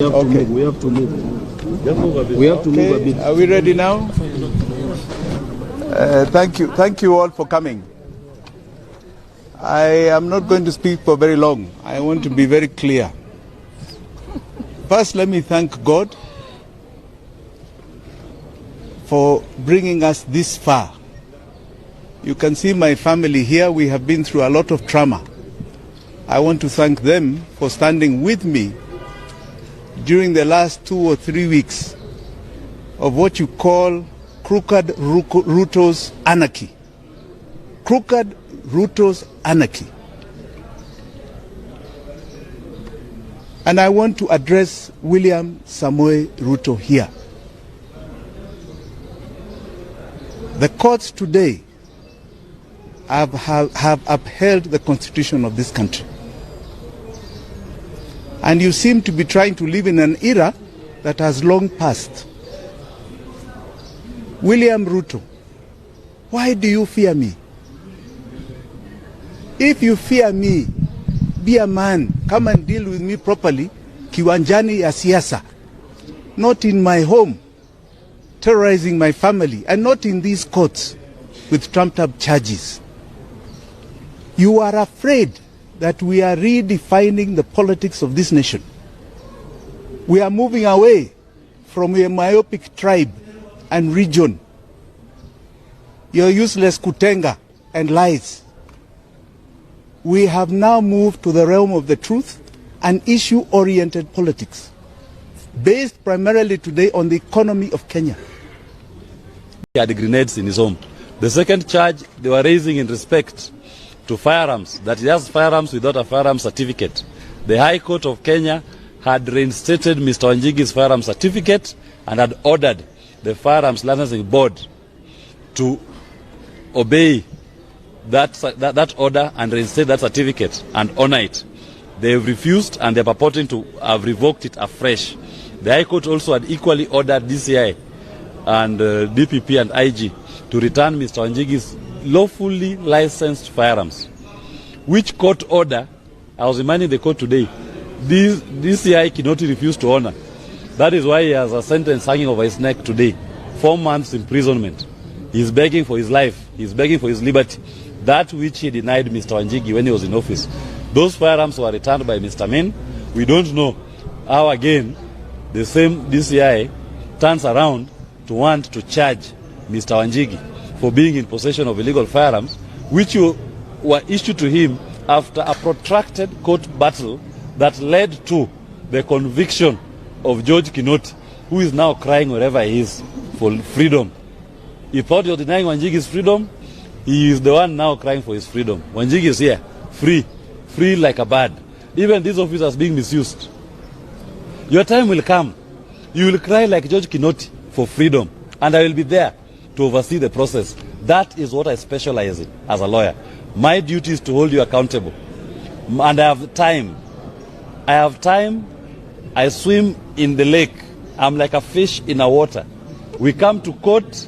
Okay. We have to move. We have to move a bit. Are we ready now? Thank you all for coming. I am not going to speak for very long. I want to be very clear. First, let me thank God for bringing us this far. You can see my family here. We have been through a lot of trauma. I want to thank them for standing with me during the last 2 or 3 weeks of what you call crooked Ruto's anarchy. Crooked Ruto's anarchy. And I want to address William Samoei Ruto here. The courts today have upheld the constitution of this country. And you seem to be trying to live in an era that has long passed. William Ruto, why do you fear me? If you fear me, be a man. Come and deal with me properly, kiwanjani ya siasa. Not in my home, terrorizing my family, and not in these courts with trumped up charges. You are afraid that we are redefining the politics of this nation. We are moving away from a myopic tribe and region. Your useless kutenga and lies. We have now moved to the realm of the truth and issue-oriented politics, based primarily today on the economy of Kenya. He had grenades in his home. The second charge they were raising in respect to firearms, that he has firearms without a firearms certificate. The High Court of Kenya had reinstated Mr. Wanjigi's firearms certificate and had ordered the Firearms Licensing Board to obey that order and reinstate that certificate and honor it. They have refused, and they are purporting to have revoked it afresh. The High Court also had equally ordered DCI and DPP and IG to return Mr. Wanjigi's lawfully licensed firearms, which court order, I was reminding the court today, this DCI cannot refuse to honor. That is why he has a sentence hanging over his neck today, 4 months imprisonment. He is begging for his life. He is begging for his liberty. That which he denied Mr. Wanjigi when he was in office. Those firearms were returned by Mr. Men. We don't know how again the same DCI turns around to want to charge Mr. Wanjigi for being in possession of illegal firearms, which were issued to him after a protracted court battle that led to the conviction of George Kinoti, who is now crying wherever he is for freedom. He thought he was denying Wanjigi's freedom. He is the one now crying for his freedom. Wanjigi is here, free like a bird. Even these officers being misused. Your time will come. You will cry like George Kinoti for freedom, and I will be there to oversee the process. That is what I specialize in as a lawyer. My duty is to hold you accountable. And I have time. I swim in the lake. I'm like a fish in a water. We come to court.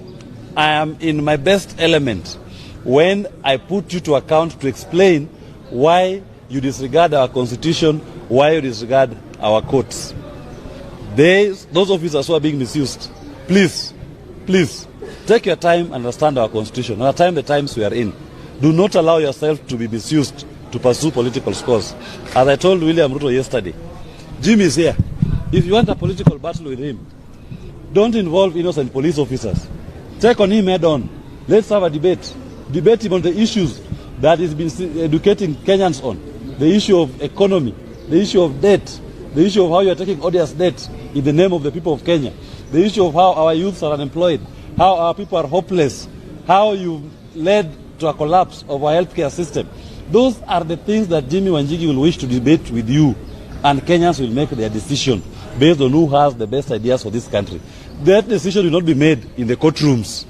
I am in my best element when I put you to account to explain why you disregard our constitution, why you disregard our courts. Those officers who are being misused, please, take your time and understand our constitution. Understand the times we are in. Do not allow yourself to be misused to pursue political scores. As I told William Ruto yesterday, Jim is here. If you want a political battle with him, don't involve innocent police officers. Take on him head on. Let's have a debate. Debate him on the issues that he's been educating Kenyans on. The issue of economy, the issue of debt, the issue of how you are taking odious debt in the name of the people of Kenya, the issue of how our youths are unemployed, how our people are hopeless, how you led to a collapse of our healthcare system. Those are the things that Jimmy Wanjigi will wish to debate with you, and Kenyans will make their decision based on who has the best ideas for this country. That decision will not be made in the courtrooms.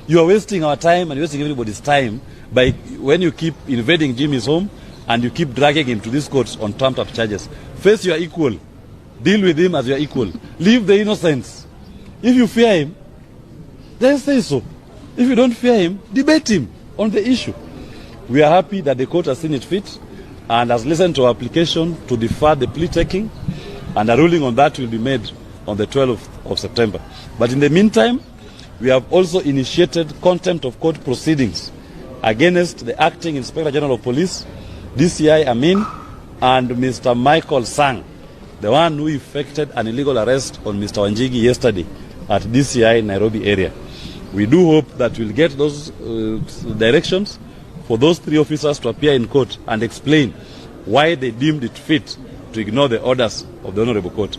You are wasting our time and wasting everybody's time by when you keep invading Jimmy's home and you keep dragging him to these courts on trumped up charges. Face your equal. Deal with him as your equal. Leave the innocents. If you fear him, then say so. If you don't fear him, debate him on the issue. We are happy that the court has seen it fit and has listened to our application to defer the plea taking. and a ruling on that will be made on the 12th of September. But in the meantime, we have also initiated contempt of court proceedings against the Acting Inspector General of Police, DCI Amin, and Mr. Michael Sang, the one who effected an illegal arrest on Mr. Wanjigi yesterday at DCI Nairobi area. We do hope that we'll get those directions for those 3 officers to appear in court and explain why they deemed it fit to ignore the orders of the Honorable Court.